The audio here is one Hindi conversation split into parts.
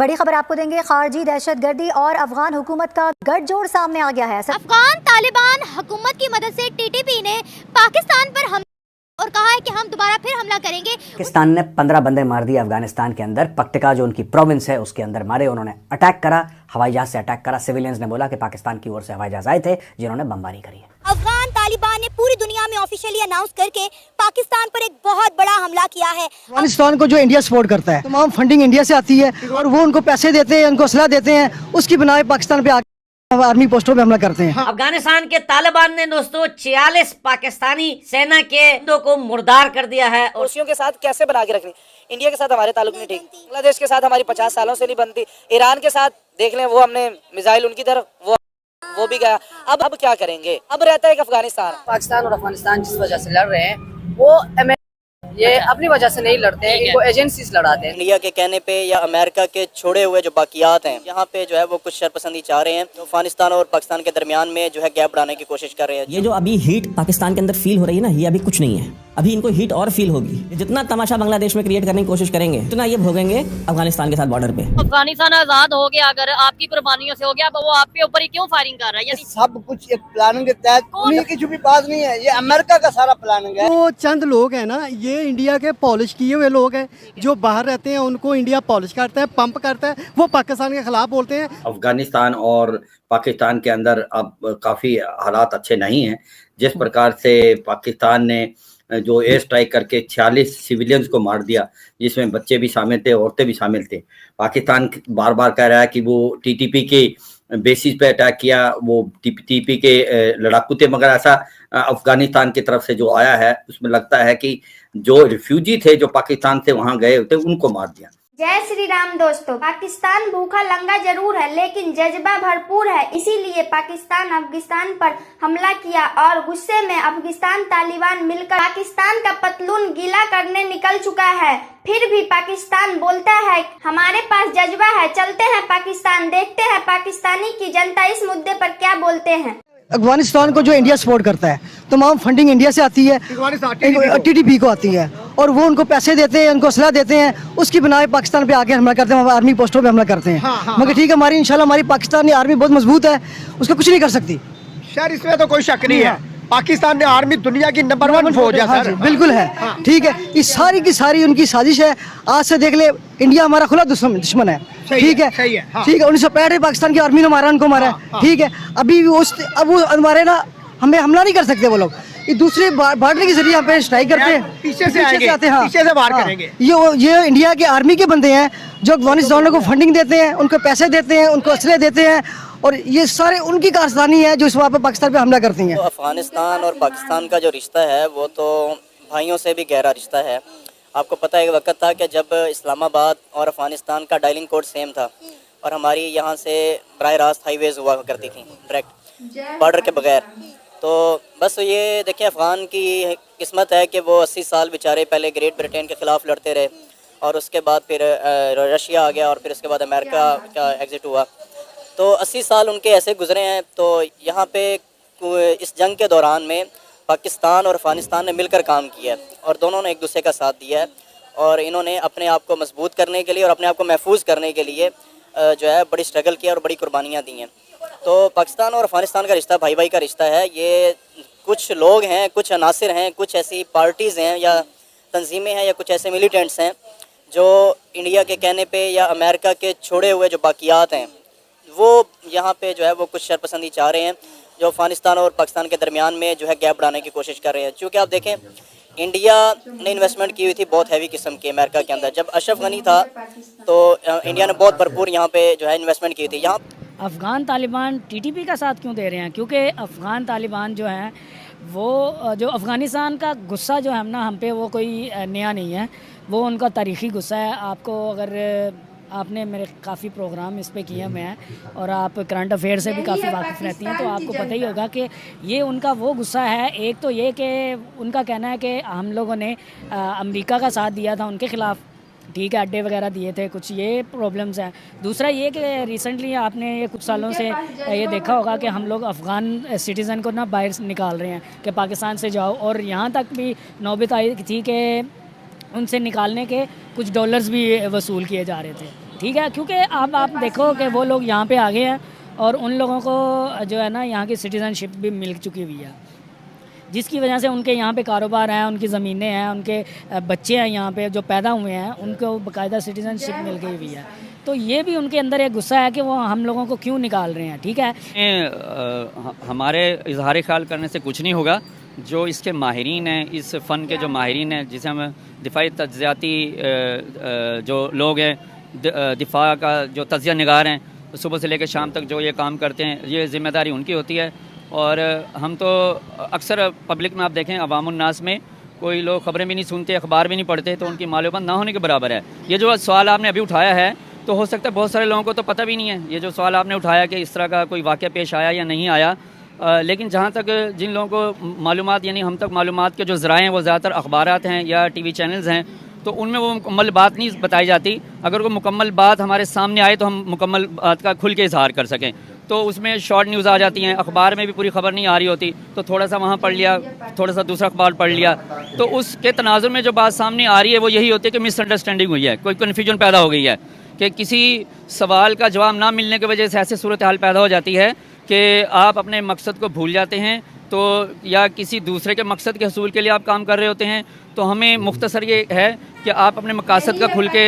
बड़ी खबर आपको देंगे। खारजी दहशतगर्दी और अफगान हुकूमत का गठजोड़ सामने आ गया है। अफगान तालिबान हुकूमत की मदद से टीटीपी ने पाकिस्तान पर हमला और कहा है कि हम दोबारा फिर हमला करेंगे। पाकिस्तान ने 15 बंदे मार दिए अफगानिस्तान के अंदर। पक्तिका जो उनकी प्रोविंस है उसके अंदर मारे। उन्होंने अटैक करा, हवाई जहाज से अटैक करा। सिविलियंस ने बोला कि पाकिस्तान की ओर से हवाई जहाज आए थे जिन्होंने बमबारी करी है। अफगान तालिबान ने पूरी दुनिया में ऑफिशियली अनाउंस करके पाकिस्तान पर एक बहुत बड़ा हमला किया है। अफगानिस्तान को जो इंडिया सपोर्ट करता है, तमाम फंडिंग इंडिया से आती है और वो उनको पैसे देते हैं, उनको असला देते हैं, उसकी बिना पे पाकिस्तान पे आर्मी पोस्टों पे हमला करते हैं। अफगानिस्तान के तालिबान ने दोस्तों 46 पाकिस्तानी सेना के बंदों को मुर्दार कर दिया है। और रूसियों के साथ कैसे बना के रखनी, इंडिया के साथ हमारे ताल्लुक नहीं ठीक, बांग्लादेश के साथ हमारी 50 सालों से नहीं बनती, ईरान के साथ देख लें, वो हमने मिसाइल उनकी तरफ वो भी गया। अब क्या करेंगे? अब रहता है कि अफगानिस्तान पाकिस्तान और अफगानिस्तान जिस वजह से लड़ रहे हैं वो ये अपनी वजह से नहीं लड़ते हैं, इनको एजेंसीज लड़ाते हैं। इंडिया के कहने पे या अमेरिका के छोड़े हुए जो बाकियात हैं यहाँ पे जो है वो कुछ शरपसंदी चाह रहे हैं, जो अफगानिस्तान और पाकिस्तान के दरमियान में जो है गैप बढ़ाने की कोशिश कर रहे हैं। ये जो अभी हीट पाकिस्तान के अंदर फील हो रही है ना, ये अभी कुछ नहीं है। अभी इनको हीट और फील होगी। जितना तमाशा बांग्लादेश में क्रिएट करने की कोशिश करेंगे उतना ये भोगेंगे अफगानिस्तान के साथ बॉर्डर पे। अफगानिस्तान आजाद हो गया, अगर आपकी कुर्बानियों से हो गया, वो आपके ऊपर ही क्यों फायरिंग कर रहा है? यानी सब कुछ एक प्लानिंग के तहत, उन्हीं की छुपी बात नहीं है, ये अमेरिका का सारा प्लानिंग है। वो चंद लोग हैं ना, ये इंडिया के पॉलिश किए हुए लोग हैं जो बाहर रहते हैं, उनको इंडिया पॉलिश करता है, पंप करता है, वो पाकिस्तान के खिलाफ बोलते हैं। अफगानिस्तान और पाकिस्तान के अंदर अब काफ़ी हालात अच्छे नहीं हैं। जिस प्रकार से पाकिस्तान ने जो एयर स्ट्राइक करके 46 सिविलियंस को मार दिया, जिसमें बच्चे भी शामिल थे, औरतें भी शामिल थे। पाकिस्तान बार बार कह रहा है कि वो टीटीपी के बेसिस पे अटैक किया, वो टीटीपी के लड़ाकू थे, मगर ऐसा अफगानिस्तान की तरफ से जो आया है उसमें लगता है कि जो रिफ्यूजी थे जो पाकिस्तान से वहां गए थे उनको मार दिया। जय श्री राम दोस्तों। पाकिस्तान भूखा लंगा जरूर है लेकिन जज्बा भरपूर है, इसीलिए पाकिस्तान अफगानिस्तान पर हमला किया और गुस्से में अफगानिस्तान तालिबान मिलकर पाकिस्तान का पतलून गीला करने निकल चुका है। फिर भी पाकिस्तान बोलता है हमारे पास जज्बा है, चलते हैं पाकिस्तान, देखते हैं पाकिस्तानी की जनता इस मुद्दे पर क्या बोलते हैं। अफगानिस्तान को जो इंडिया सपोर्ट करता है, तमाम फंडिंग इंडिया से आती है, टीटीपी को आती है और वो उनको पैसे देते हैं, उनको असला देते हैं, उसकी बिना पे पाकिस्तान पे आके हमला करते हैं, आर्मी पोस्टों पे हमला करते हैं। मगर ठीक है, हमारी इंशाल्लाह हमारी पाकिस्तानी आर्मी बहुत मजबूत है, उसको कुछ नहीं कर सकती सर, इसमें तो कोई शक नहीं है। पाकिस्तान ने आर्मी दुनिया की नंबर 1 फौज है सर। बिल्कुल है, ठीक है। ये सारी की सारी उनकी साजिश है। आज से देख ले, इंडिया हमारा खुला दुश्मन है, ठीक है, ठीक है। 1965 में पाकिस्तान की आर्मी ने मारा, उनको मारा, ठीक है। अभी अब वो हमारे ना, हमें हमला नहीं कर सकते वो लोग। ये दूसरे बॉर्डर के जरिए यहाँ पे स्ट्राइक करते हैं, पीछे से आते हैं, पीछे से वार करेंगे। ये इंडिया के आर्मी के बंदे हैं जो अफगानिस्तान को फंडिंग देते हैं, उनको पैसे देते हैं, उनको असले देते हैं और ये सारे उनकी कारस्तानी है जो इस वहाँ पे पाकिस्तान पे हमला करती हैं। तो अफगानिस्तान और पाकिस्तान का जो रिश्ता है वो तो भाइयों से भी गहरा रिश्ता है। आपको पता है एक वक्त था कि जब इस्लामाबाद और अफगानिस्तान का डायलिंग कोड सेम था और हमारी यहाँ से बराह रास्त हाईवेज हुआ करती थी डायरेक्ट बॉर्डर के बगैर। तो बस ये देखिए, अफ़गान की किस्मत है कि वो 80 साल बेचारे पहले ग्रेट ब्रिटेन के ख़िलाफ़ लड़ते रहे और उसके बाद फिर रशिया आ गया और फिर उसके बाद अमेरिका का एग्ज़िट हुआ। तो 80 साल उनके ऐसे गुजरे हैं। तो यहाँ पे इस जंग के दौरान में पाकिस्तान और अफगानिस्तान ने मिलकर काम किया है और दोनों ने एक दूसरे का साथ दिया है और इन्होंने अपने आप को मजबूत करने के लिए और अपने आप को महफूज करने के लिए जो है बड़ी स्ट्रगल किया और बड़ी कुर्बानियाँ दी हैं। तो पाकिस्तान और अफगानिस्तान का रिश्ता भाई भाई का रिश्ता है। ये कुछ लोग हैं, कुछ अनासिर हैं, कुछ ऐसी पार्टीज़ हैं या तंजीमें हैं या कुछ ऐसे मिलिटेंट्स हैं जो इंडिया के कहने पे या अमेरिका के छोड़े हुए जो बाकियात हैं वो यहाँ पे जो है वो कुछ शरपसंदी चाह रहे हैं, जो अफगानिस्तान और पाकिस्तान के दरमियान में जो है गैप बढ़ाने की कोशिश कर रहे हैं। क्योंकि आप देखें, इंडिया ने इन्वेस्टमेंट की हुई थी बहुत हैवी किस्म की अमेरिका के अंदर। जब अशरफ गनी था तो इंडिया ने बहुत भरपूर यहाँ पे जो है इन्वेस्टमेंट की थी। यहाँ अफ़गान तालिबान टीटीपी का साथ क्यों दे रहे हैं? क्योंकि अफ़गान तालिबान जो हैं वो जो अफ़गानिस्तान का गुस्सा जो है ना हम पे, वो कोई नया नहीं है, वो उनका तारीख़ी गुस्सा है। आपको अगर आपने मेरे काफ़ी प्रोग्राम इस पे किए हुए हैं और आप करंट अफेयर से भी काफ़ी वाकिफ़ रहती हैं, तो आपको पता ही होगा कि ये उनका वो गुस्सा है। एक तो ये कि उनका कहना है कि हम लोगों ने अमेरिका का साथ दिया था उनके ख़िलाफ़, ठीक है, अड्डे वगैरह दिए थे, कुछ ये प्रॉब्लम्स हैं। दूसरा ये कि रिसेंटली आपने ये कुछ सालों से ये देखा होगा कि हम लोग अफ़गान सिटीज़न को ना बाहर निकाल रहे हैं कि पाकिस्तान से जाओ, और यहाँ तक भी नौबत आई थी कि उनसे निकालने के कुछ डॉलर्स भी वसूल किए जा रहे थे। ठीक है, क्योंकि अब आप देखो कि वो लोग यहाँ पे आ गए हैं और उन लोगों को जो है ना यहाँ की सिटीज़नशिप भी मिल चुकी हुई है, जिसकी वजह से उनके यहाँ पे कारोबार हैं, उनकी ज़मीनें हैं, उनके बच्चे हैं यहाँ पे जो पैदा हुए हैं, उनको बाकायदा सिटीज़नशिप मिल गई हुई है। तो ये भी उनके अंदर एक गुस्सा है कि वो हम लोगों को क्यों निकाल रहे हैं। ठीक है, हमारे इजहार ख्याल करने से कुछ नहीं होगा। जो इसके माहिरीन हैं, इस फ़न के जो माहिरीन हैं, जिसे हम दिफाई तज्ज़ियाती जो लोग हैं, दिफा का जो तज्ज़िया निगार हैं, सुबह से लेकर शाम तक जो ये काम करते हैं, ये ज़िम्मेदारी उनकी होती है। और हम तो अक्सर पब्लिक में आप देखें, अवामुन्नास में कोई लोग ख़बरें भी नहीं सुनते, अखबार भी नहीं पढ़ते, तो उनकी मालूमात ना होने के बराबर है। ये जो सवाल आपने अभी उठाया है, तो हो सकता है बहुत सारे लोगों को तो पता भी नहीं है। ये जो सवाल आपने उठाया कि इस तरह का कोई वाक़या पेश आया या नहीं आया, लेकिन जहाँ तक जिन लोगों को मालूमात, यानी हम तक मालूमात के जो ज़राए हैं वो ज़्यादातर अखबारात हैं या टीवी चैनल्स हैं, तो उनमें वो मुकम्मल बात नहीं बताई जाती। अगर वो मुकम्मल बात हमारे सामने आए तो हम मुकम्मल बात का खुल के इजहार कर सकें। तो उसमें शॉर्ट न्यूज़ आ जाती हैं, अखबार में भी पूरी खबर नहीं आ रही होती, तो थोड़ा सा वहाँ पढ़ लिया, थोड़ा सा दूसरा अखबार पढ़ लिया, तो उसके तनाजुर में जो बात सामने आ रही है वो यही होती है कि मिसअंडरस्टैंडिंग हुई है, कोई कन्फ्यूजन पैदा हो गई है, कि किसी सवाल का जवाब ना मिलने की वजह से ऐसी सूरत हाल पैदा हो जाती है कि आप अपने मकसद को भूल जाते हैं, तो या किसी दूसरे के मकसद के हसूल के लिए आप काम कर रहे होते हैं। तो हमें मुख्तसर ये है कि आप अपने मकासद का खुल के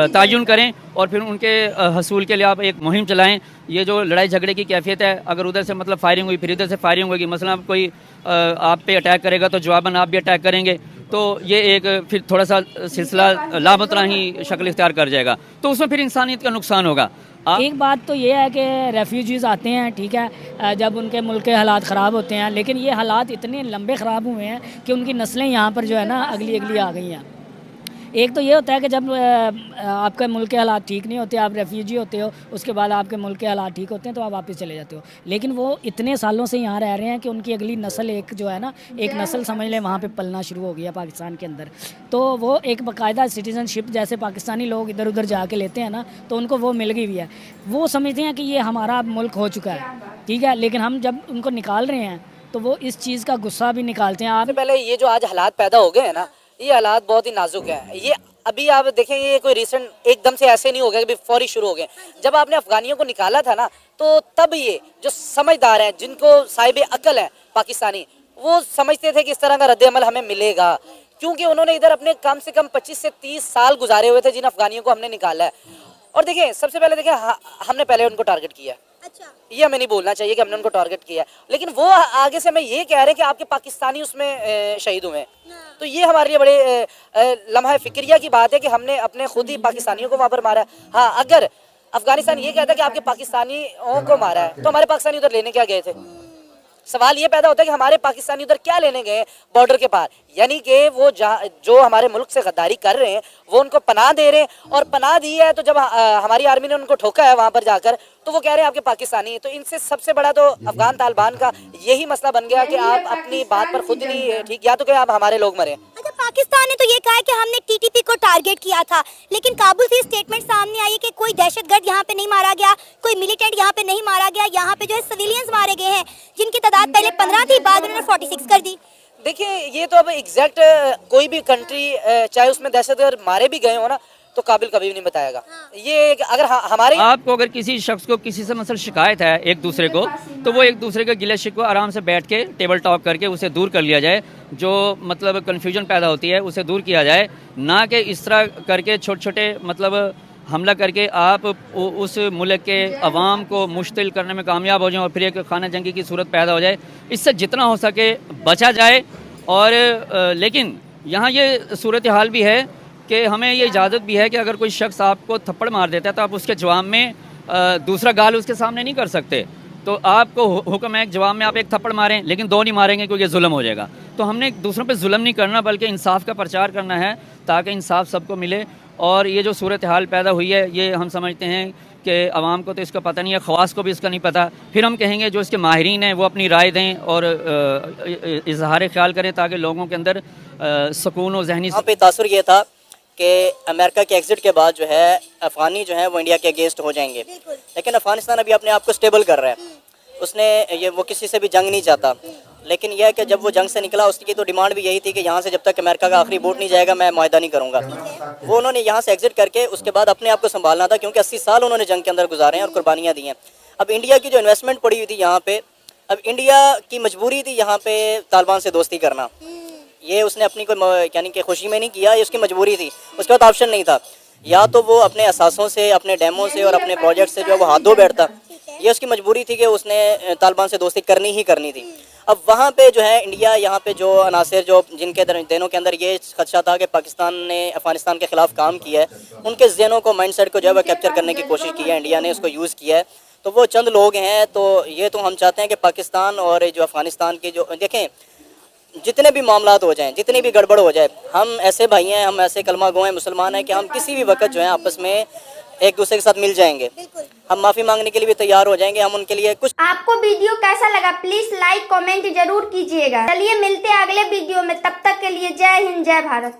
तयन करें और फिर उनके हसूल के लिए आप एक मुहिम चलाएं। ये जो लड़ाई झगड़े की कैफियत है, अगर उधर से मतलब फायरिंग हुई, फिर इधर से फायरिंग होगी, मसला कोई आप पे अटैक करेगा तो जवाबन आप भी अटैक करेंगे, तो ये एक फिर थोड़ा सा सिलसिला लामतराही शक्ल इख्तियार कर जाएगा, तो उसमें फिर इंसानियत का नुकसान होगा। एक बात तो ये है कि रेफ्यूजीज़ आते हैं, ठीक है, जब उनके मुल्क के हालात ख़राब होते हैं, लेकिन ये हालात इतने लंबे ख़राब हुए हैं कि उनकी नस्लें यहाँ पर जो है ना अगली आ गई हैं। एक तो ये होता है कि जब आपके मुल्क के हालात ठीक नहीं होते, आप रेफ्यूजी होते हो, उसके बाद आपके मुल्क के हालात ठीक होते हैं तो आप वापस चले जाते हो। लेकिन वो इतने सालों से यहाँ रह रहे हैं कि उनकी अगली नस्ल एक जो है ना, एक नस्ल समझ लें वहाँ पे पलना शुरू हो गया पाकिस्तान के अंदर। तो वो एक बाकायदा सिटीज़नशिप जैसे पाकिस्तानी लोग इधर उधर जाके लेते हैं ना, तो उनको वो मिल गई हुई है। वो समझते हैं कि ये हमारा मुल्क हो चुका है, ठीक है, लेकिन हम जब उनको निकाल रहे हैं तो वो इस चीज़ का गुस्सा भी निकालते हैं। आप पहले ये जो आज हालात पैदा हो गए हैं ना, ये हालात बहुत ही नाजुक है। ये अभी आप देखें, ये कोई रिसेंट एकदम से ऐसे नहीं हो गया कि फौरी शुरू हो गए। जब आपने अफगानियों को निकाला था ना, तो तब ये जो समझदार हैं, जिनको साहिब अकल है पाकिस्तानी, वो समझते थे कि इस तरह का रद्द-ए-अमल हमें मिलेगा, क्योंकि उन्होंने इधर अपने कम से कम 25 से 30 साल गुजारे हुए थे जिन अफगानियों को हमने निकाला है। और देखें, सबसे पहले देखें, हमने पहले उनको टारगेट किया। अच्छा, ये हमें नहीं बोलना चाहिए कि हमने उनको टारगेट किया, लेकिन वो आगे से हमें ये कह रहे हैं कि आपके पाकिस्तानी उसमें शहीद हुए हैं। तो ये हमारे लिए बड़े लम्हा फिक्रिया की बात है कि हमने अपने खुद ही पाकिस्तानियों को वहाँ पर मारा। हाँ, अगर अफगानिस्तान ये कहता है कि आपके पाकिस्तानियों को मारा है, तो हमारे पाकिस्तानी उधर लेने क्या गए थे? सवाल ये पैदा होता है कि हमारे पाकिस्तानी उधर क्या लेने गए बॉर्डर के पार, यानी कि वो जो हमारे मुल्क से गद्दारी कर रहे हैं वो उनको पनाह दे रहे हैं, और पनाह दी है तो जब हमारी आर्मी ने उनको ठोका है वहाँ पर जाकर, तो वो कह रहे हैं आपके पाकिस्तानी। तो इनसे सबसे बड़ा तो अफगान तालिबान का यही मसला बन गया कि आप अपनी बात पर खुद नहीं ठीक, या तो क्या आप हमारे लोग मरे। अच्छा, पाकिस्तान ने तो ये कहा है कि हमने टीटीपी को टारगेट किया था, लेकिन काबुल से स्टेटमेंट सामने आई है कि कोई दहशतगर्द यहाँ पे नहीं मारा गया, कोई मिलिटेंट यहाँ पे नहीं मारा गया, यहाँ पे जो है सिविलियंस मारे गए हैं जिनकी तादाद पहले 15 थी, बाद उन्होंने 46 कर दी। देखिए, ये तो अब एग्जैक्ट कोई भी कंट्री चाहे उसमें दहशतगर्द मारे भी गए हो ना, तो काबिल कभी भी नहीं बताएगा। ये अगर हमारे आपको अगर किसी शख्स को किसी से मसल शिकायत है एक दूसरे को, तो वो एक दूसरे के गिले शिकवा आराम से बैठ के टेबल टॉक करके उसे दूर कर लिया जाए, जो मतलब कन्फ्यूजन पैदा होती है उसे दूर किया जाए, ना कि इस तरह करके छोटे छोटे मतलब हमला करके आप उस मुल्क के अवाम को मुश्तिल करने में कामयाब हो जाएं और फिर एक खाना जंगी की सूरत पैदा हो जाए। इससे जितना हो सके बचा जाए। और लेकिन यहाँ ये सूरत हाल भी है कि हमें ये इजाज़त भी है कि अगर कोई शख्स आपको थप्पड़ मार देता है तो आप उसके जवाब में दूसरा गाल उसके सामने नहीं कर सकते। तो आपको हुक्म है जवाब में आप एक थप्पड़ मारें, लेकिन दो नहीं मारेंगे क्योंकि जुल्म हो जाएगा। तो हमने दूसरों पे जुल्म नहीं करना, बल्कि इंसाफ का प्रचार करना है ताकि इंसाफ सबको मिले। और ये जो सूरत हाल पैदा हुई है, ये हम समझते हैं कि अवाम को तो इसका पता नहीं है, ख़वास को भी इसका नहीं पता। फिर हम कहेंगे जो इसके माहिरीन हैं वो अपनी राय दें और इजहार ख्याल करें ताकि लोगों के अंदर सुकून और जहनी। यहाँ पे तासुर ये था कि अमेरिका के एग्जिट के बाद जो है अफ़गानी जो है वो इंडिया के अगेंस्ट हो जाएंगे, लेकिन अफ़गानिस्तान अभी अपने आप को स्टेबल कर रहा है। उसने वो किसी से भी जंग नहीं चाहता, लेकिन यह है कि जब वो जंग से निकला उसकी तो डिमांड भी यही थी कि यहाँ से जब तक अमेरिका का आखिरी वोट नहीं जाएगा मैं मुआहदा नहीं करूँगा। वो उन्होंने यहाँ से एग्जिट करके उसके बाद अपने आप को संभालना था, क्योंकि 80 साल उन्होंने जंग के अंदर गुजारे हैं और कुर्बानियाँ दी हैं। अब इंडिया की जो इन्वेस्टमेंट पड़ी हुई थी यहाँ पे, अब इंडिया की मजबूरी थी यहाँ पे तालिबान से दोस्ती करना। ये उसने अपनी कोई यानी कि खुशी में नहीं किया, ये उसकी मजबूरी थी। उसके बाद ऑप्शन नहीं था, या तो वो अपने असासों से, अपने डैमों से और अपने प्रोजेक्ट से जो है वो हाथ धो बैठता। ये उसकी मजबूरी थी कि उसने तालिबान से दोस्ती करनी ही करनी थी। अब वहाँ पे जो है इंडिया यहाँ पे जो अनासर जो जिनके दिनों के अंदर ये खदशा था कि पाकिस्तान ने अफगानिस्तान के ख़िलाफ़ काम किया है, उनके ज़हनों को, माइंडसेट को जो है वो कैप्चर करने की कोशिश की है इंडिया ने, उसको यूज़ किया है। तो वो चंद लोग हैं। तो ये तो हम चाहते हैं कि पाकिस्तान और जो अफ़गानिस्तान के जो देखें, जितने भी मामलात हो जाएं, जितनी भी गड़बड़ हो जाए, हम ऐसे भाई हैं, हम ऐसे कलमा गो हैं, मुसलमान हैं कि हम किसी भी वक्त जो है आपस में एक दूसरे के साथ मिल जाएंगे। हम माफ़ी मांगने के लिए भी तैयार हो जाएंगे। हम उनके लिए कुछ। आपको वीडियो कैसा लगा प्लीज लाइक कमेंट जरूर कीजिएगा। चलिए मिलते हैं अगले वीडियो में, तब तक के लिए जय हिंद जय भारत।